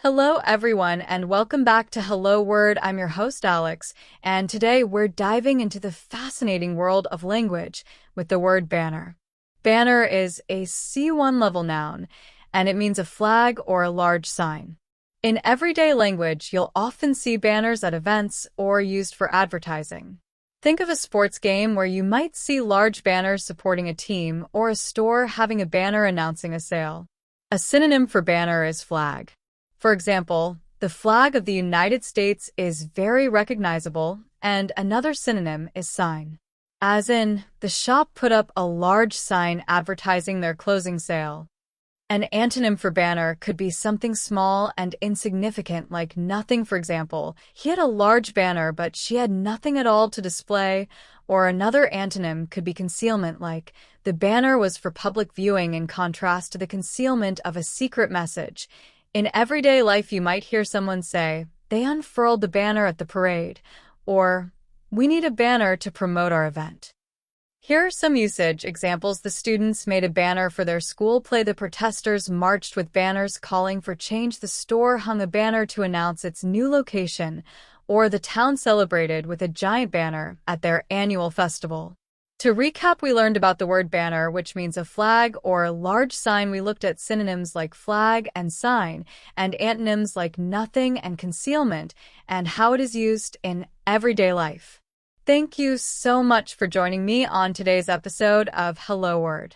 Hello, everyone, and welcome back to Hello Word. I'm your host, Alex, and today we're diving into the fascinating world of language with the word banner. Banner is a C1 level noun, and it means a flag or a large sign. In everyday language, you'll often see banners at events or used for advertising. Think of a sports game where you might see large banners supporting a team or a store having a banner announcing a sale. A synonym for banner is flag. For example, the flag of the United States is very recognizable, and another synonym is sign. As in, the shop put up a large sign advertising their closing sale. An antonym for banner could be something small and insignificant like nothing. For example, he had a large banner but she had nothing at all to display. Or another antonym could be concealment, like the banner was for public viewing, in contrast to the concealment of a secret message. In everyday life, you might hear someone say, "They unfurled the banner at the parade," or "We need a banner to promote our event." Here are some usage examples. The students made a banner for their school play. The protesters marched with banners calling for change. The store hung a banner to announce its new location, or the town celebrated with a giant banner at their annual festival. To recap, we learned about the word banner, which means a flag or large sign. We looked at synonyms like flag and sign, and antonyms like nothing and concealment, and how it is used in everyday life. Thank you so much for joining me on today's episode of Hello Word.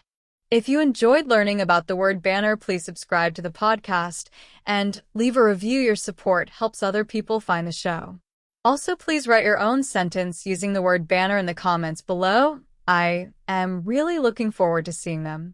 If you enjoyed learning about the word banner, please subscribe to the podcast and leave a review. Your support helps other people find the show. Also, please write your own sentence using the word banner in the comments below. I am really looking forward to seeing them.